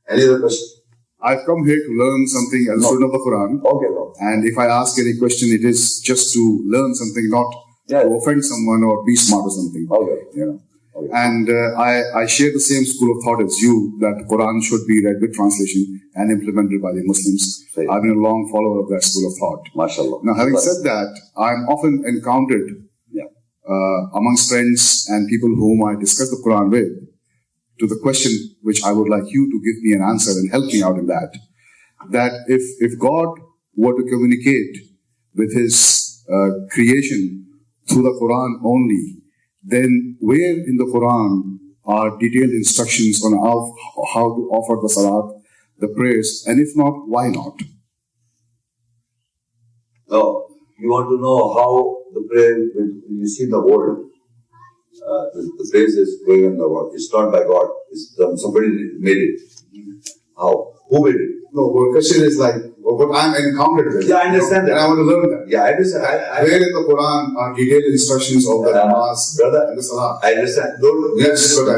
Any other question? I've come here to learn something as a student of the Quran. Okay, no. And if I ask any question, it is just to learn something, not to offend someone or be smart or something. Okay. You know. Okay. And I share the same school of thought as you, that Quran should be read with translation and implemented by the Muslims. Right. I've been a long follower of that school of thought. MashaAllah. Now, having said that, I'm often encountered amongst friends and people whom I discuss the Quran with, to the question which I would like you to give me an answer and help me out in that if God were to communicate with His creation through the Quran only, then where in the Quran are detailed instructions on how to offer the salat, the prayers, and if not, why not? No, you want to know how the prayer, you see the word, the phrase is praying in the word. It's not by God. It's somebody made it. How? Who made it? No, the question is like what I'm encountered with. Yeah, I understand that. And I want to learn that. Yeah, I understand. Where in the Quran are detailed instructions of the namaz, brother, and the salah? I understand.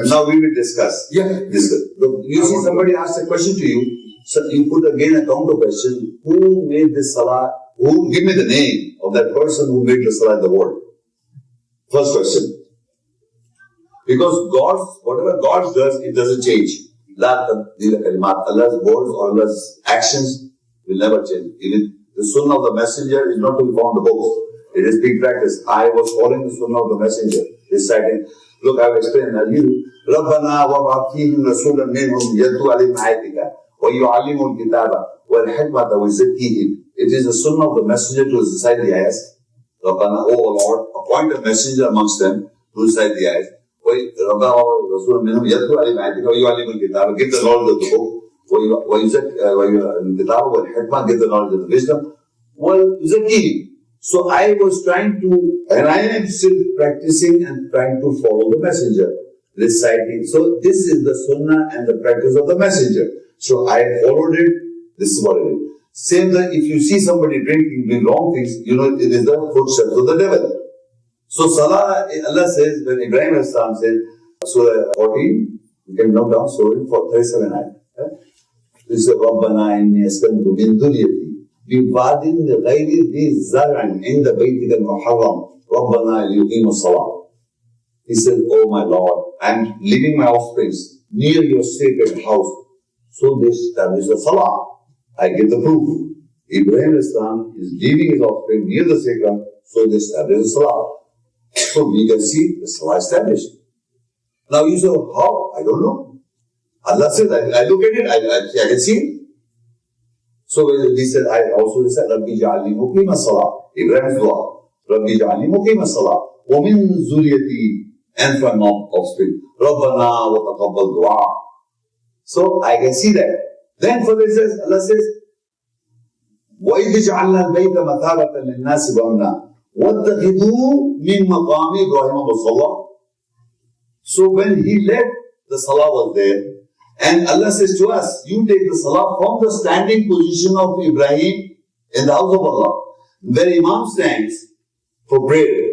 Now we will discuss. Yeah. Discuss. You see, somebody asked a question to you. So you put again a counter question. Who made this salah? Give me the name of that person who made the salah in the world. First question. Because whatever God does, it doesn't change. Allah's words or Allah's actions will never change. Even the sunnah of the messenger is not to be found in the books. It is being practiced. I was following the sunnah of the messenger, reciting. Look, I have explained earlier. رَبَّنَا وَبْعَثْ فِيهِمْ رَسُولًا مِّنْهُمْ يَتْلُو عَلَيْهِمْ آيَاتِكَ وَيُعَلِّمُهُمُ الْكِتَابَ وَالْحِكْمَةَ وَيُزَكِّيهِمْ. It is the sunnah of the messenger to recite the ayahs. Rabbana, oh Lord, appoint a messenger amongst them to recite the ayahs. Give the knowledge of the book. Give the knowledge of the wisdom. So I was trying to, and I am still practicing and trying to follow the messenger, reciting. So this is the sunnah and the practice of the messenger. So I followed it. This is what it is. Same that if you see somebody doing wrong things, you know it is the footsteps of the devil. So Salah, Allah says, when Ibraheem said, Surah 14, you can note down Surah 37 ayat. This is Rabbana inni askantu min dhurriyyati biwadin ghayri dhi zar'in inda baytika al-muharram Rabbana liyuqimu as-salah. He says, oh my Lord, I am leaving my offsprings near your sacred house, so they establish the Salah. I give the proof. Ibrahim Islam is leaving his offspring near the sacred, so they establish the Salah. So we can see the Salah established. Now you say, how? I don't know. Allah says, I look at it, I can see it. So he said, I also said, Rabbi ja'alni muqima salah. Ibrahim's dua. Rabbi ja'alni muqima salah. Wa min zuriyati, and from my offspring. Rabbana wa taqabbal dua. So I can see that. Then further it says, Allah says, وَإِذْ جَعَلْنَا الْبَيْتَ مَثَابَةً لِلنَّاسِ وَأَمْنًا وَاتَّخِذُوا مِنْ مَقَامِ إِبْرَاهِيمَ مُصَلًّى. So when he left, the salah was there. And Allah says to us, you take the salah from the standing position of Ibrahim in the house of Allah. Where Imam stands for prayer,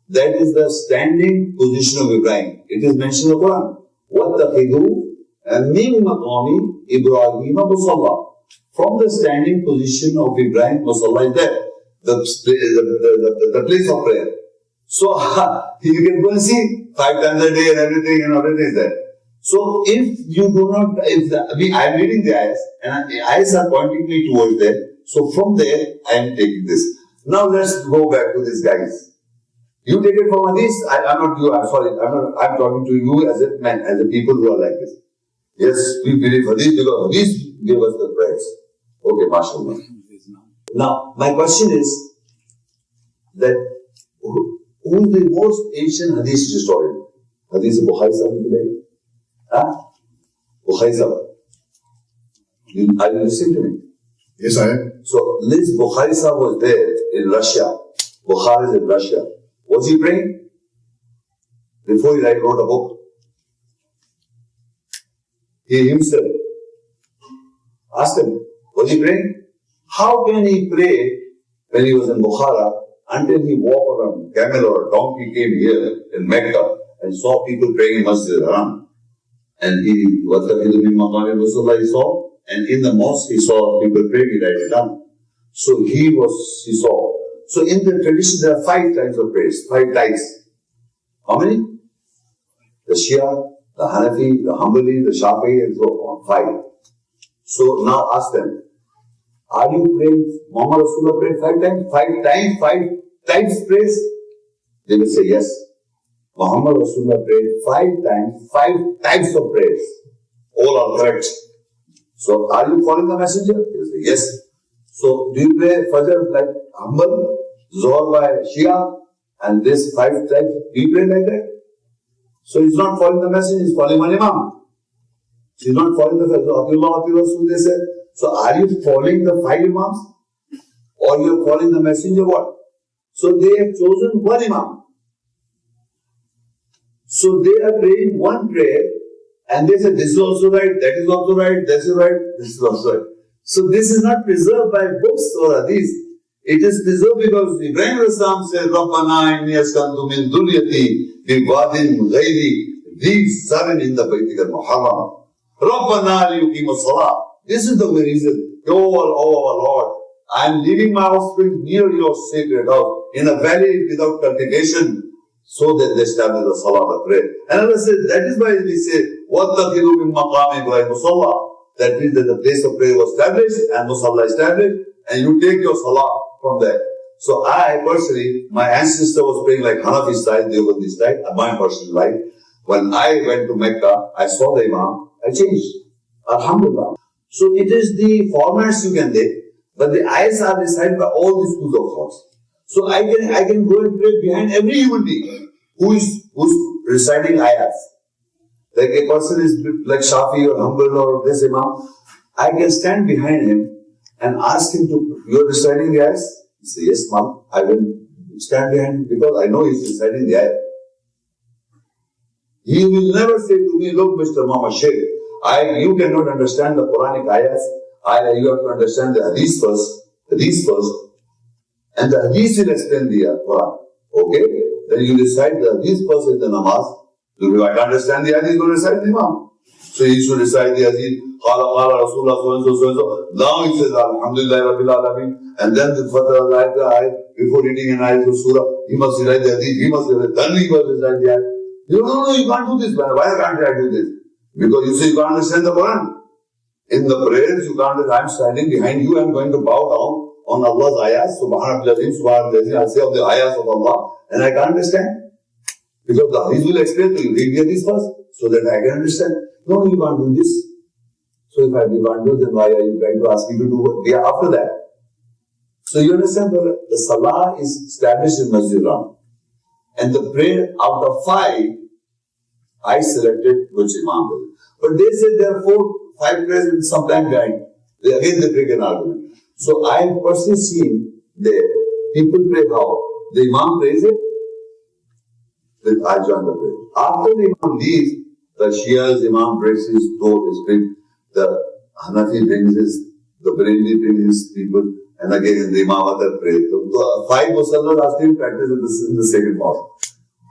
that is the standing position of Ibrahim. It is mentioned in the Quran. وَاتَّخِذُوا مِنْ مَقَامِ إِبْرَاهِيمَ مُصَلًّى. From the standing position of Ibrahim, Musalla is there. The place of prayer. So, you can go and see 5 times a day and everything is there. So, if you do not, I am reading the ayahs and the ayahs are pointing me towards there. So, from there, I am taking this. Now, let's go back to these guys. You take it from Hadith, I'm not you, I'm sorry, I'm talking to you as a man, as a people who are like this. Yes, we believe Hadith because Hadith gave us the prayers. Okay, mashallah. Now, my question is that who is the most ancient Hadith historian? Hadith Bukhari Sahib? Bukhari Sahib. Are you listening to me? Yes, I am. So, this Bukhari Sahib was there in Russia. Bukhari is in Russia. Was he praying? Before he wrote a book. He himself asked him, was he praying? How can he pray when he was in Bukhara until he walked on a camel or a donkey came here in Mecca and saw people praying in Masjid al-Haram? And he saw, and in the mosque he saw people praying, he write it down. So he saw. So in the tradition there are 5 types of prayers, 5 types. How many? The Shia, the Hanafi, the Hanbali, the Shafi'i, and so on. 5. So now ask them, are you praying, Muhammad Rasulullah prayed 5 times? 5 times, 5 times praise? They will say yes. Muhammad Rasulullah prayed 5 times, 5 types of praise. All are correct. So are you following the messenger? They will say yes. So do you pray Fajr like Hanbal, Zohar by Shia, and this 5 types? Do you pray like that? So he's not following the messenger, he's following one Imam. He's not following the Rasul, they said. So are you following the 5 Imams? Or you are following the messenger? What? So they have chosen one Imam. So they are praying one prayer, and they say this is also right, that is also right, this is right, this is also right. So this is not preserved by books or hadith. It is preserved because Ibraheem said, Rabbana inni askantu min dhurriyati bi wadin ghayri dhi zarin in the Baitikal Muharram. Rabbana liyuqimu salah. This is the very reason. Oh our Lord, I am leaving my offspring near your sacred house in a valley without cultivation, so that they establish the salah, the prayer. And Allah says, that is why we say, وَاتَّخِذُوا مِن مَقَامِ إِبْرَاهِيمَ مُصَلَّى. That means that the place of prayer was established and musalla established, and you take your salah from there. So I personally, my ancestor was praying like Hanafi style, Deobandi style, my personal life. When I went to Mecca, I saw the Imam, I changed. Alhamdulillah. So it is the formats you can take, but the ayahs are decided by all the schools of thought. So I can go and pray behind every human being who's reciting ayahs. Like a person is like Shafi or Hanbal or this Imam, I can stand behind him and ask him to, you're reciting the ayahs? He says, yes, ma'am, I will stand behind him because I know he's reciting the ayah. He will never say to me, look, Mr. Muhammad Shaykh, you cannot understand the Quranic ayahs. You have to understand the hadith first. And the hadith will explain the Quran. Okay? Then you recite the hadith first in the namaz. If I can't understand the hadith, you will recite the Imam. So he should recite the hadith. Qala Rasulullah so. Now he says, Alhamdulillah Rabbil Alameen. And then the Fatir ayat, before reading an ayat of surah, he must recite the hadith, then he must recite the ayat. No, you can't do this. Why can't I do this? Because you say you can't understand the Quran. In the prayers, you can't, I'm standing behind you, I'm going to bow down on Allah's ayahs, subhanallah, I say of the ayahs of Allah, and I can't understand. Because the hadith will explain to you, read the hadith first, so that I can understand. No, you can't do this. So if you can't do, then why are you trying to ask me to do what? Yeah, after that. So you understand, the Salah is established in Masjid Ram. And the prayer out of 5, I selected which Imam will. But they said there are 5 prayers and sometime behind. Again they bring an argument. So I have personally seen there, people pray how? The Imam prays it, then I join the prayer. After the Imam leaves, the Shia's Imam brings his door, his bring, the Hanafi brings his, the Bareilly brings his people, and again the Imam other prays. So the 5 Muslims are still practicing in the second mosque.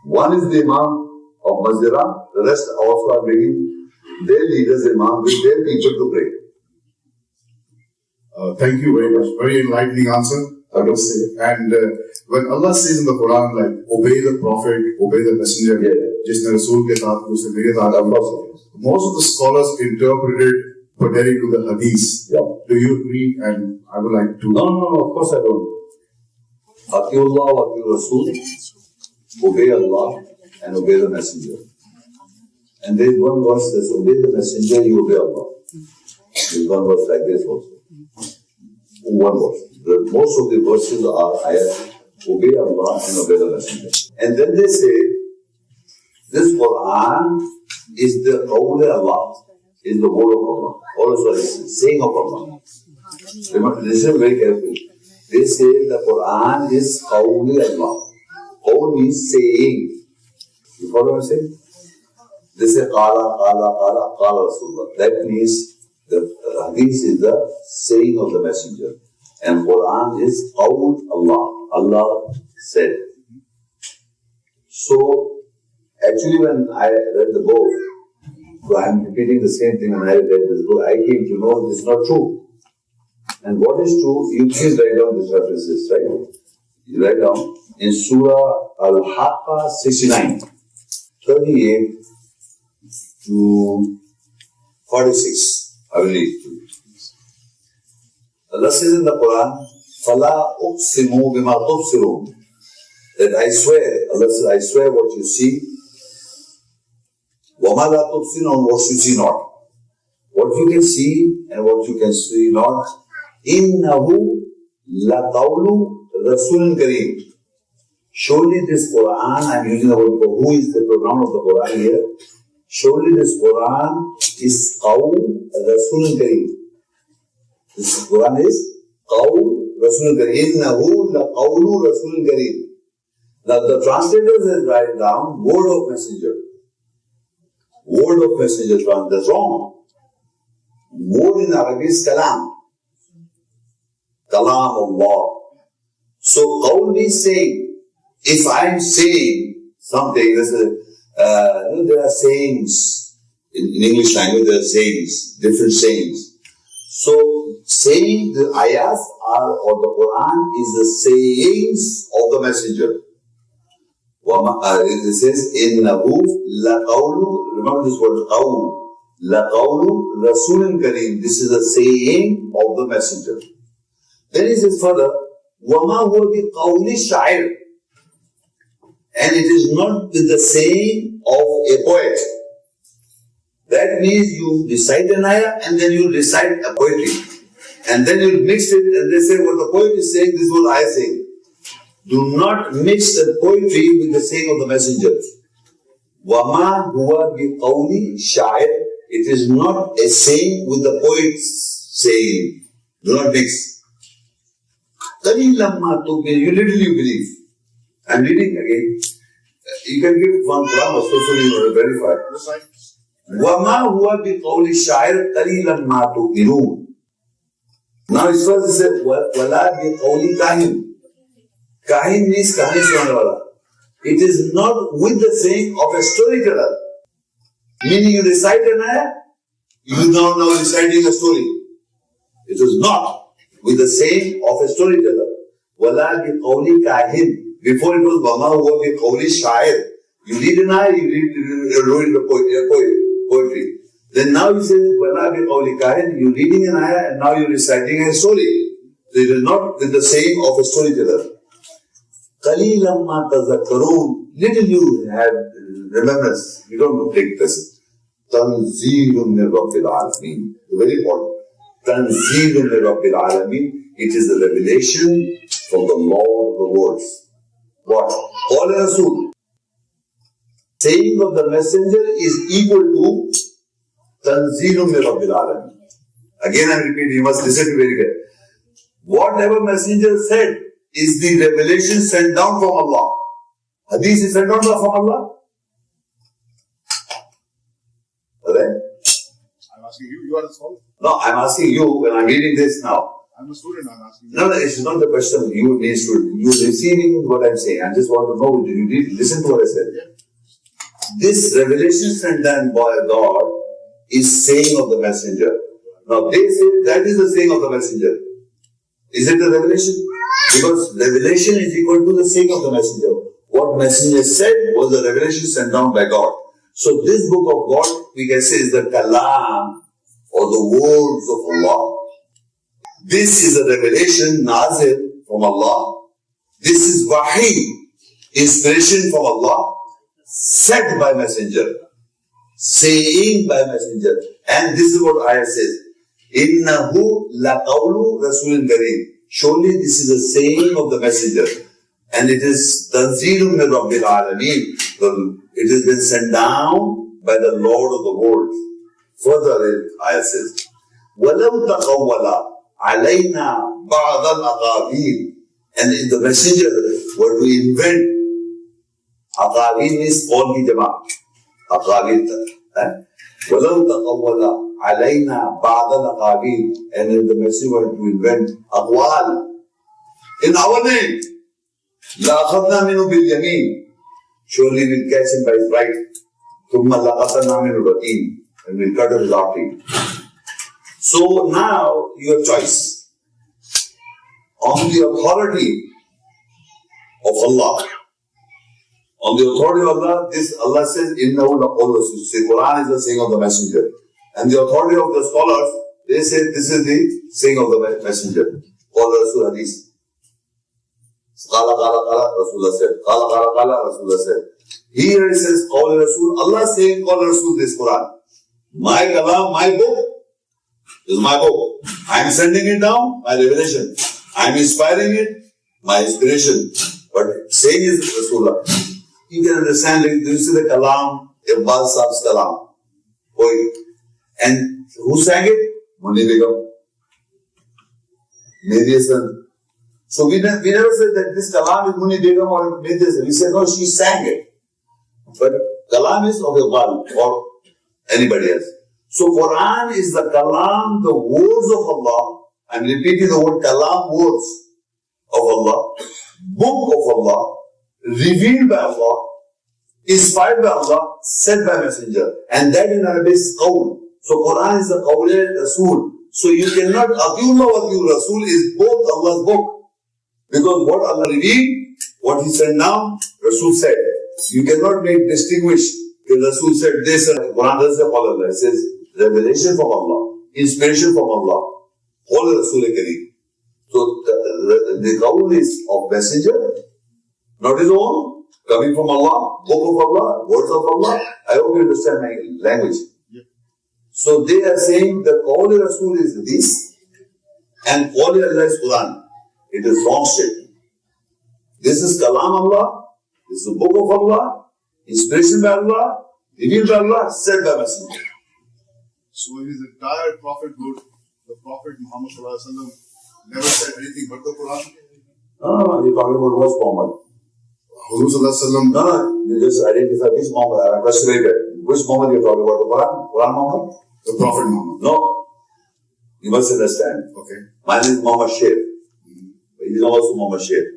One is the Imam of Masjid, the rest also are bringing their leaders, Imam, with their people to pray. Thank you very much. Very enlightening answer, I must say. And when Allah says in the Quran, like, obey the Prophet, obey the Messenger, most of the scholars interpreted pertaining to the Hadith. Yeah. Do you agree? And I would like to... No, of course I don't. Atiullah wa Atiur Rasul, obey Allah and obey the Messenger. And there is one verse that says, obey the Messenger, you obey Allah. There is one verse like this also. One verse. Most of the verses are ayat, obey Allah and obey the Messenger. And then they say, this Quran is the qawl of Allah, is the word of Allah. Also, it's the saying of Allah. Listen very carefully. They say the Quran is qawl of Allah. Qawl means saying. You follow what I'm saying? They say qala Rasulullah. That means the hadith is the saying of the Messenger. And Quran is qawl Allah. Allah said. So, actually when I read the book, So I am repeating the same thing when I read this book. I came to know this is not true. And what is true, you please write down these references, right? You write down in Surah Al-Haqqah 69, 38 to 46. I will read to you. Allah says in the Quran, فَلَا أُقْسِمُ بِمَا تُبْصِرُونَ, that I swear, Allah says, I swear what you see, وَمَا لَا تُبْصِرُونَ, what you see not. What you can see and what you can see not. إِنَّهُ لَقَوْلُ رَسُولٍ كَرِيمٍ. Surely this Quran, I am using the word who is the pronoun of the Quran here. Surely this Quran is Qawl Rasul Kareem. This Quran is Qawl Rasul Kareem. Innahu la Qawlu Rasul Kareem. Now the translators have written down word of messenger. Word of messenger, that's wrong. Word in Arabic is kalam. Kalam Allah. So Qawl means saying. If I am saying something, there are sayings. In English language, there are sayings, different sayings. So, saying the ayahs or the Quran is the sayings of the messenger. It says, Innahu laqawlu, remember this word, qawl. Laqawlu rasulun kareem. This is the saying of the messenger. Then he says further, وَمَا هُوَ بِقَوْلِ الشَّاعِرِ. And it is not with the saying of a poet. That means you recite an ayah and then you recite a poetry. And then you mix it and they say what the poet is saying, this is what I am saying. Do not mix the poetry with the saying of the messenger. وَمَا هُوَ بِقَوْلِ شَاعِرٍ. It is not a saying with the poet's saying. Do not mix. قَلِيلًا مَا تُؤْمِنُونَ. You literally believe. I'm reading again. You can give one grammar, so you will verify. وَمَا هُوَ بِقَوْلِ الشَّاعِرِ قَلِيلًا مَا تُؤْمِنُونَ. Now it's first it said, وَلَا بِقَوْلِ كَاهِنٍ. Kahin means kahani sunane wala. It is not with the saying of a storyteller. Meaning you recite an ayah, you now reciting a story. It is not with the saying of a storyteller. وَلَا بِقَوْلِ كَاهِنٍ. Before it was وَمَا هُوَ بِقَوْلِ الشَّاعِرِ. You read an ayah, you read the poetry. Then now he says, وَلَا بِقَوْلِ كَاهِنٍ. You're reading an ayah and now you're reciting a story. So it is not with the saying of a storyteller. قَلِيلًا مَا تَذَكَّرُونَ. Little you have remembrance. You don't take this. تَنْزِيلٌ مِّن رَبِّ الْعَالَمِينَ. Very important. تَنْزِيلٌ مِّن رَبِّ الْعَالَمِينَ. It is a revelation from the Lord of the worlds. What? Qala Rasul. Saying of the messenger is equal to Tanzeelun min Rabbil Alamin. Again I repeat, you must listen to very well. Whatever messenger said is the revelation sent down from Allah. Hadith is sent down from Allah. Alright? I'm asking you, you are the scholar. No, I'm asking you when I'm reading this now. I'm a student, I'm asking you. No, it's not the question. You need student. You're receiving what I'm saying. I just want to know, did you listen to what I said? Yeah. This revelation sent down by God is saying of the messenger. Now they say that is the saying of the messenger. Is it the revelation? Because revelation is equal to the saying of the messenger. What messenger said was the revelation sent down by God. So this book of God, we can say, is the kalam or the words of Allah. This is a revelation nazil from Allah. This is wahi, inspiration from Allah, said by messenger, saying by messenger. And this is what ayah says. Innahu laqawlu rasulin kareem. Surely this is a saying of the messenger. And it is tanzeelun min rabbil alameen. It has been sent down by the Lord of the world. Further ayah says, وَلَوْ تَقَوَّلَ عَلَيْنَا بَعْضَ الْأَقَابِيلِ. And if the messenger were to invent, aqabil means all ki jama, aqabil. وَلَوْ تَقَوَّلَ عَلَيْنَا بَعْضَ الْأَقَابِيلِ. And if the messenger were to invent aqwal in our name, لَأَخَذْنَا مِنْهُ بِالْيَمِينِ. Surely we'll catch him by his right. ثُمَّ لَقَطَنَا مِنْهُ الْوَتِينِ. and we'll cut off his artery. So now you have choice. On the authority of Allah, on the authority of Allah, this Allah says, Innahu laqawlu rasul. See, Quran is the saying of the messenger. And the authority of the scholars, they say this is the saying of the messenger. Qala Rasul Hadith. Qala Rasulullah said. Qala Rasulullah said. Here it says Qala Rasul. Allah saying Qala Rasul this Quran. My kalam, my book, is my book. I am sending it down, my revelation. I am inspiring it, my inspiration. But saying is Rasulullah. You can understand, like, you see the kalam, Iqbal Saab's kalam. And who sang it? Muni Begum. Mediasan. So we never said that this kalam is Muni Begum or Mediasan. We said, no, she sang it. But kalam is of Iqbal or anybody else. So Quran is the kalam, the words of Allah. I'm repeating the word kalam, words of Allah, book of Allah, revealed by Allah, inspired by Allah, sent by messenger. And that in Arabic is qawl. So Quran is the qawl Rasul. So you cannot, Atiullah wa Atiul Rasul is both Allah's book. Because what Allah revealed, what He said now, Rasul said. You cannot make distinguish. The Rasul said this, and Quran doesn't say Allah. It says revelation from Allah, inspiration from Allah. All Rasul Kareem. So the qawl is of messenger, not his own, coming from Allah, book of Allah, words of Allah. I hope you understand my language. Yeah. So they are saying the qawl Rasul is this, and qawl Allah is Quran. It is wrong statement. This is kalam Allah, this is the book of Allah, inspiration by Allah, revealed by Allah, said by messenger. So his entire prophethood, the Prophet Muhammad never said anything but the Quran? No, you're talking about which Muhammad? No, you just identify which Muhammad. I'm frustrated. Which Muhammad you're talking about? The Quran? Quran Muhammad? The Prophet Muhammad. No. You must understand. Okay. Mine is Muhammad Shaykh. He's also Muhammad Shaykh.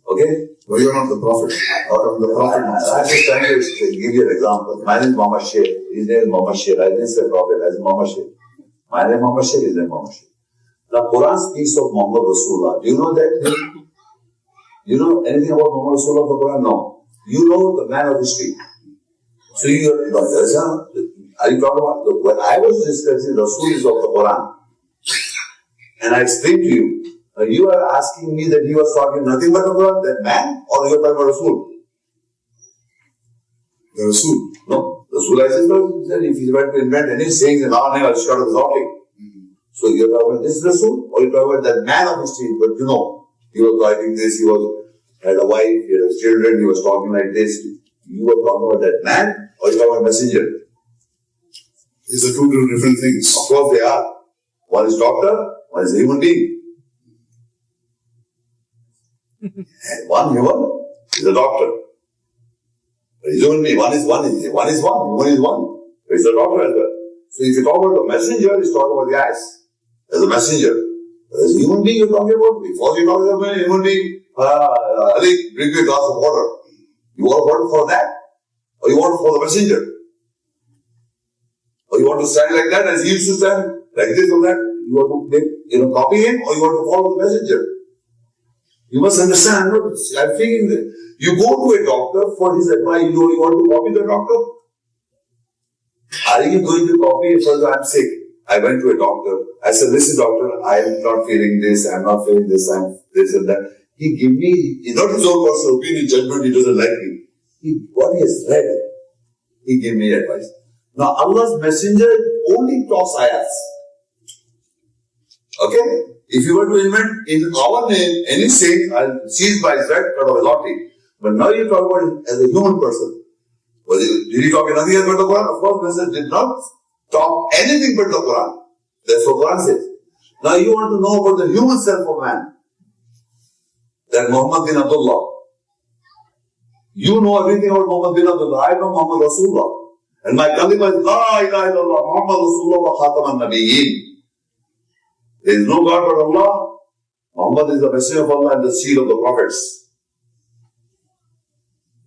Okay? But you're not the Prophet. Or the Prophet Muhammad. I'm just trying to give you an example. Mine is Muhammad Shaykh. His name is Muhammad Shaykh. I didn't say Prophet. I said Muhammad Shaykh. My name is Muhammad Shaykh. His name is Muhammad Shaykh. Now, Quran speaks of Muhammad Rasulullah. Do you know that? You know anything about Muhammad Rasulullah of the Quran? No. You know the man of history. So you are you talking about, when I was discussing Rasul is of the Quran, and I explained to you, you are asking me that he was talking nothing but about that man, or you are talking about Rasul? The Rasul. No. Rasul, I said, if he were to invent any sayings in our name, I'll start exalting. So you're talking about this Rasul, or you're talking about that man of history, but you know, he was writing this, had a wife, he had children, he was talking like this. You were talking about that man, or you're talking about messenger? These are two different things. Of course they are. One is doctor, one is a human being. And one human is a doctor. But he's a human being. One is one. Human is one. But he's a doctor as well. So if you talk about the messenger, he's talking about the eyes. As a messenger. But as a human being, you're talking about, before you're talking about a human being, Ali, bring me a glass of water. You want water for that? Or you want it for the messenger? Or you want to stand like that as he used to stand? Like this or that? You want to copy him, or you want to follow the messenger? You must understand, I'm thinking that you go to a doctor for his advice, you want to copy the doctor? Are you going to copy it? For I'm sick. I went to a doctor. I said, listen doctor, I am not feeling this, I'm not feeling this, I'm this and that. He gave me, not his own personal opinion, judgment, he doesn't like me. What he has read, he gave me advice. Now Allah's messenger only talks ayats. Okay? If you were to invent in our name any saying, I'll seize by his right, cut off his artery. But now you talk about it as a human person. Did he talk anything else but the Quran? Of course, Messenger did not talk anything but the Quran. That's what Quran says. Now you want to know about the human self of man. That Muhammad bin Abdullah. You know everything about Muhammad bin Abdullah. I know Muhammad Rasulullah. And my kalima is La ilaha illallah Muhammad Rasulullah wa khataman nabiyyin. There is no God but Allah. Muhammad is the messenger of Allah and the seal of the prophets.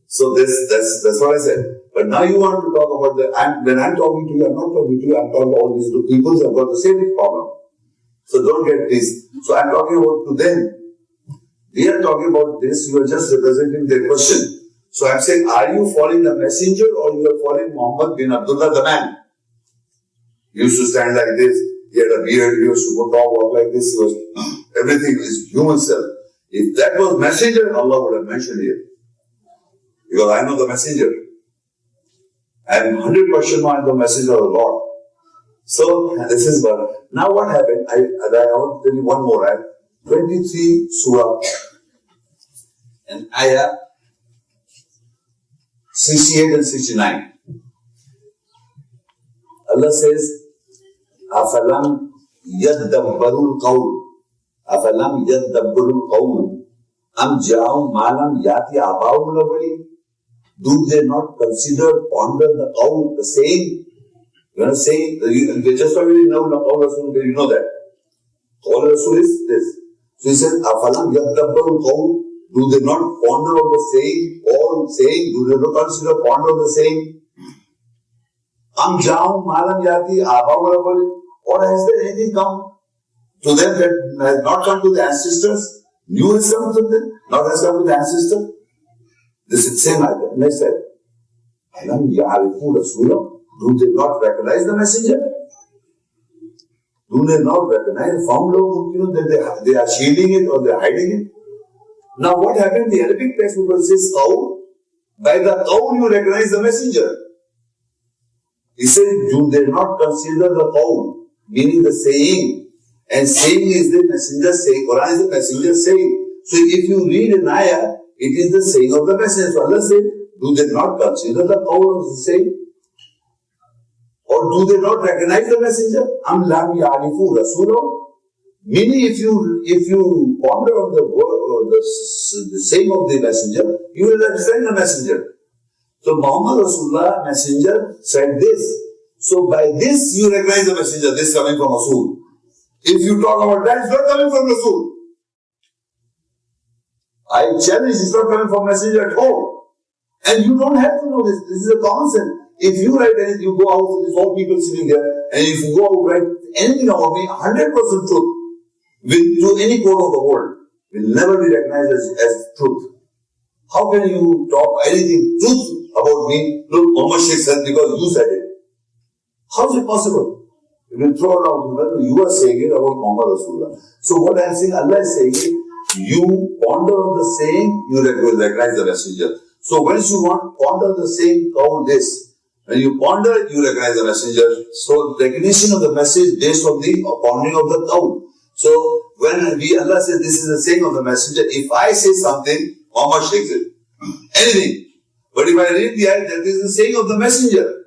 So that's what I said. But now you want to talk about when I'm talking to you, I'm not talking to you, I'm talking to all these people who have got the same problem. So don't get this. So I'm talking about to them. We are talking about this, you are just representing their question. So I'm saying, are you following the messenger or you are following Muhammad bin Abdullah the man? He used to stand like this, he had a beard, he used to talk, walk like this, he was, everything is human self. If that was messenger, Allah would have mentioned here. Because I know the messenger. I am 100% on the messenger of the Lord. So, this is one. Now what happened, I want to tell you one more ayah. 23 surah and ayah 68 and 69. Allah says, أَفَلَمْ يَدَّبَّرُوا الْقَوْلِ أَفَلَمْ يَدَّبَّرُوا الْقَوْلِ أَمْ جَاءُهُمْ مَا لَمْ يَأْتِ آبَاؤُهُمُ الْأَوَّلِينَ. Do they not consider, ponder the qawl, the saying? You know, saying, they just already know the qawl Rasul, you know that. Qawl Rasul is this. So he says, أَفَلَمْ يَدَّبَّرُوا الْقَوْلِ. Do they not ponder on the saying, or saying, do they not consider, ponder on the saying? أَمْ جَاءُهُمْ مَا لَمْ يَأْتِ آبَاؤُهُمُ الْأَوَّلِينَ. Or has there anything come to them that has not come to the ancestors? New has come to them, not has come to the ancestor? This is the same idea. Next step. أَلَمْ يَعْرِفُوا رَسُولًا. Do they not recognize the messenger? Do they not recognize that they are shielding it or they are hiding it? Now what happened? The Arabic text says qawl. By the qawl you recognize the messenger. He said, do they not consider the qawl, meaning the saying? And saying is the messenger saying. Quran is the messenger saying. So if you read an ayah, it is the saying of the messenger. So Allah said, do they not consider the qawl of the saying? Or do they not recognize the messenger? Am lam ya'rifu rasulahu. Meaning, if you ponder on the word or the saying of the messenger, you will understand the messenger. So Muhammad Rasulullah, messenger, said this. So by this you recognize the messenger. This coming from Rasul. If you talk about that, it's not coming from Rasul. I challenge, it's not coming from messenger at all. And you don't have to know this. This is a common sense. If you write anything, you go out, there's all people sitting there, and if you go out, write anything about me, 100% truth, to any court of the world, will never be recognized as truth. How can you talk anything truth about me? Look, Muhammad Shaikh said because you said it. How is it possible? You will throw it out, you are saying it about Muhammad Rasulullah. So what I am saying, Allah is saying it, you ponder on the saying, you will recognize the messenger. So once you ponder the saying, count this. When you ponder, you recognize the messenger. So recognition of the message based on the pondering of the count. So when Allah says this is the saying of the messenger, if I say something, Muhammad takes it. Anything. But if I read the ayat, that is the saying of the messenger.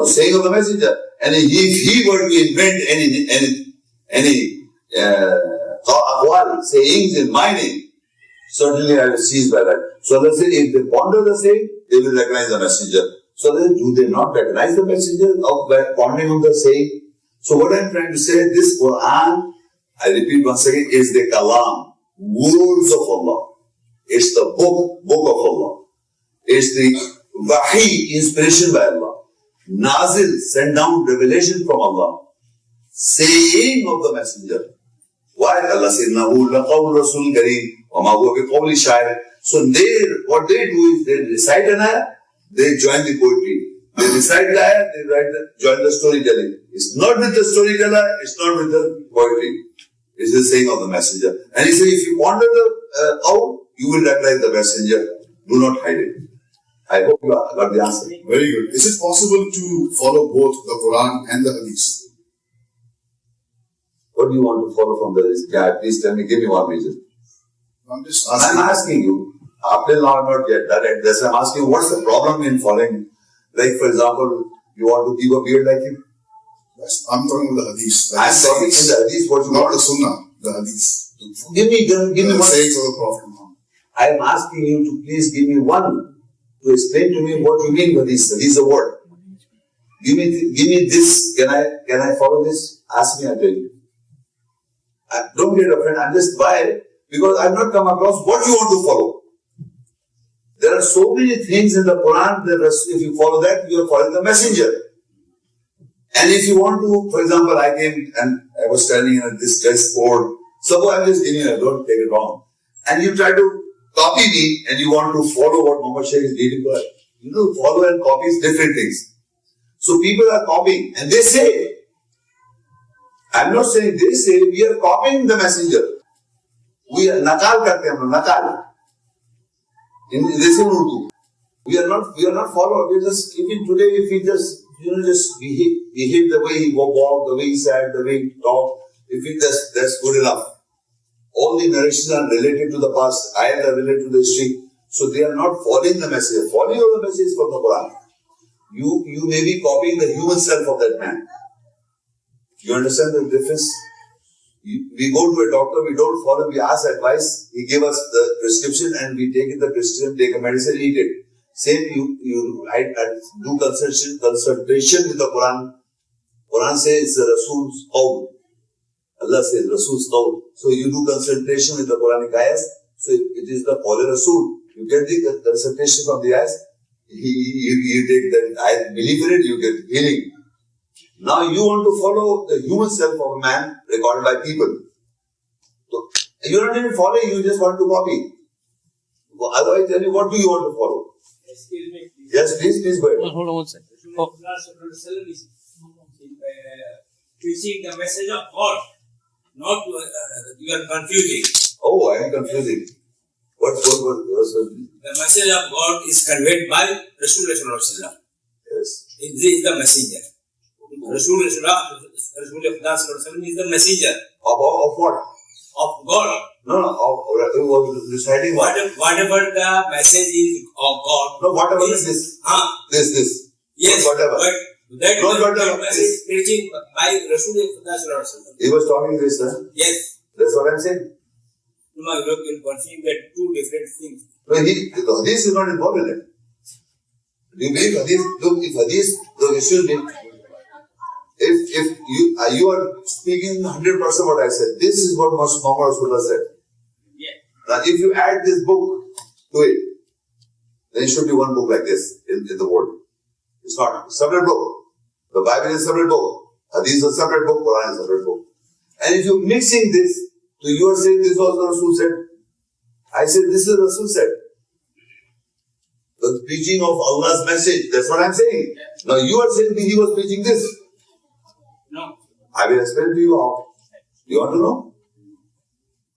Saying of the messenger. And if he were to invent any aqwal, sayings in my name, certainly I will seize by that. So Allah said, if they ponder the saying, they will recognize the messenger. So then, do they not recognize the messenger by pondering on the saying? So what I'm trying to say, this Quran, I repeat once again, is the kalam, words of Allah. It's the book of Allah. It's the wahi, inspiration by Allah. Nazil, send down revelation from Allah. Saying of the messenger. Why? Allah said, Nahu laqawl rasul kareem, wa ma huwa biqawli shair. So what they do is, they recite an ayah, they join the poetry. They recite the ayah, they join the storytelling. It's not with the storyteller, it's not with the poetry. It's the saying of the messenger. And he said, if you ponder the qawl, you will recognize the messenger. Do not hide it. I hope you got the answer. Very good. Is it possible to follow both the Quran and the Hadith? What do you want to follow from the Hadith? Yeah, please tell me, give me one reason. I'm asking you. Up till now, I'm not yet done it. That's why I'm asking you, what's the problem in following? Like, for example, you want to keep a beard like him? Yes, I'm talking about the Hadith. I'm talking in the Hadith, what you not want? the Sunnah, the Hadith. Give me one. Sayings of the Prophet Muhammad. I'm asking you to please give me one to explain to me what you mean by this. This is a word. Give me this. Can I follow this? Ask me, I'll tell you. Don't get offended. I'm just why? Because I've not come across what you want to follow. There are so many things in the Quran that if you follow that, you are following the messenger. And if you want to, for example, I came and I was standing at this dress code. Suppose I'm just giving you, don't take it wrong. And you try to copy me and you want to follow what Muhammad Shaykh is dealing with. You know, follow and copy is different things. So people are copying and they say, I'm not saying they say, we are copying the messenger. We are nakal karte hain, nakal. This in Urdu. We are not following. We are just, even today, if we just, behave the way he walked, the way he sat, the way he talked, that's good enough. All the narrations are related to the past, ayat are related to the history. So they are not following the message. Following the message from the Quran. You may be copying the human self of that man. You understand the difference? We go to a doctor, we don't follow, we ask advice, he give us the prescription and we take the prescription, take a medicine, eat it. Same, I do consultation with the Quran. Quran says it's the Rasul's qawl. Allah says Rasul's qawl. So you do consultation with the Quranic ayahs. So it is the qawl Rasul. You get the consultation from the ayahs. You take that ayah, believe in it, you get healing. Now you want to follow the human self of a man recorded by people. So you're not even following, you just want to copy. Otherwise, tell me, what do you want to follow? Excuse me, please. Yes, please go ahead. Hold on one second. Preaching the message of God, not you are confusing. Oh, I am confusing. What? The message of God is conveyed by Rasulullah. Yes. This is the messenger. Rasulullah is the messenger. Of what? Of God. No, of reciting what? Whatever the message is of God. No, whatever is this. This. Yes, whatever. But that Not whatever. message preaching by Rasulullah. He was talking this, huh? Yes. That's what I'm saying. No, you have been confusing that two different things. No, the hadith is not involved in it. Do you believe hadith? Look, if hadith, excuse me, if you are speaking 100% what I said, this is what Muhammad Rasulullah said. Yeah. Now, if you add this book to it, then it should be one book like this in the world. It's not a separate book. The Bible is a separate book. Hadith is a separate book. Quran is a separate book. And if you're mixing this, so you are saying this was the Rasul said. I said this is Rasul said. The preaching of Allah's message. That's what I'm saying. Now you are saying he was preaching this. No. I will explain to you how. Do you want to know?